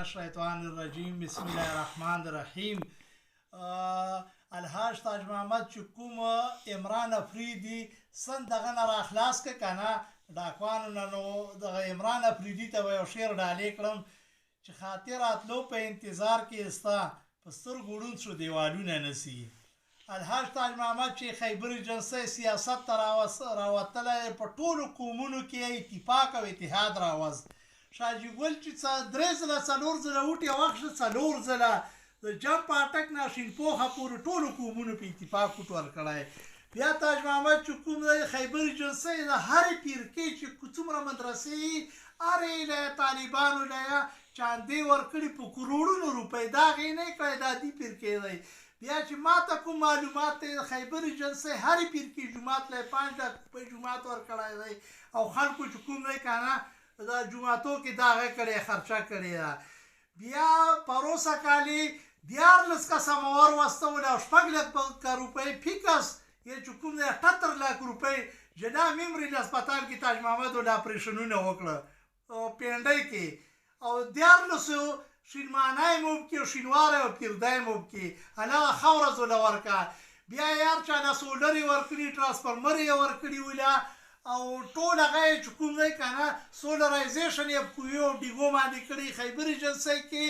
الشیطان الرجیم بسم الله الرحمن الرحیم. الحاج تاج محمد چې کوم عمران افریدي سن دغه نه را خلاص که کنه ډاکوانو نه، نو دغه عمران افریدي ته به یو شعر ډالۍ کړم چې خاطر راتلو په انتظار کې ستا په سترګو ړوند شو دیوالونه نسي. الحاج تاج محمد چې خیبر جنسي سیاست ته راوتلی، په ټولو قومونو کې اتفاق او اتحاد راوست. شاجي ګل چې 3 ځله 4 ځله وټي واخیسته، 4 ځله د جمپ اټک نه شینپوخه پورې ټولو قومونو په اتفاق وټور کړی. بیا تاج محمد چې کوم دی خیبر جنسي د هرې فرقې چې څومره مدرسې هرې له طالبانو له چاندې ورکړي په کروړونو روپۍ، دا هغې نه یې کړی، دا دې فرقې دی. بیا چې ما ته کوم معلومات دی د خیبر جنسي هرې فرقې جومات له 5 لک روپۍ جومات ورکړی دی، او خلکو چې کوم دی که نه دا جوماتو کې دا هغه کړې خرچه کړې ده. بیا پروسه کالي 14 کسه موار واستول او 6 لک روپۍ فیکس یا چې کوم دی 78 لک روپۍ جنا میموریل هسپتال کې تاج محمد ول اپریشنونه وکړه پینډۍ کې، او 14 شینمانای مو کې او شینواره او پیردای مو کې هغه خوره زوله ورکه. بیا یار چا سولري ورکړي، ټرانسفارمر یې ورکړي وله، او ټول هغه چې کوم دی که نه سولرایزیشن یې په کویو او ډیګو باندې کړي. خیبر جنسي کې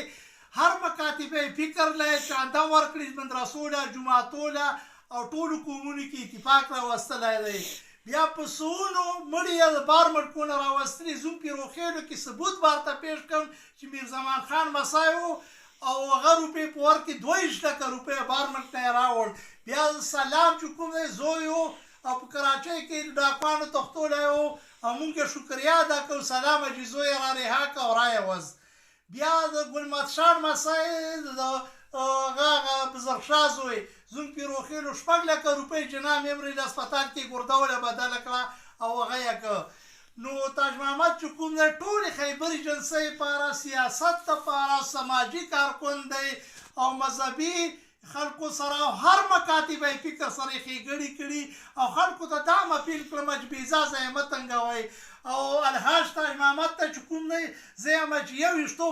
هر مکاتبه فکر له چانده ورکړي، مدرسو له جوماتو له او ټولو قومونو کې اتفاق راوستلی دی. بیا په سونو مړي یې د بار مټکونه راوستلي. زوم پیروخیلو کې ثبوت ورته پیش کړم چې میرزمان خان مسای و او هغه روپۍ په ورکې 22 لکه روپۍ بار مټ نه یې راوړ. بیا سلام چې کوم دی زوی و او په کراچۍ کې ډاکوانو تښتولی و او مونږ یې شکریا ادا کړو، سلام چې زوی یې را رها کړه او را یې وست. بیا د ګلمدشان مسای د هغه بزرګشاه زوی زوم پیروخیلو 6 لکه روپۍ جنا میموریل هسپتال کې ګردوله بدله کړه او هغه یې کړه. نو تاج محمد چې کوم دی ټولې خیبر جنسۍ لپاره سیاست لپاره سماجي کارکون دی او مذهبي خلکو سره هر مکاتبه فکر سره ښېګړې کړي، او خلکو ته دا هم اپیل کړم چې بې ځایه مه تنګوئ. او الحاج تاج محمد ته چې کوم دی زه یم چې 21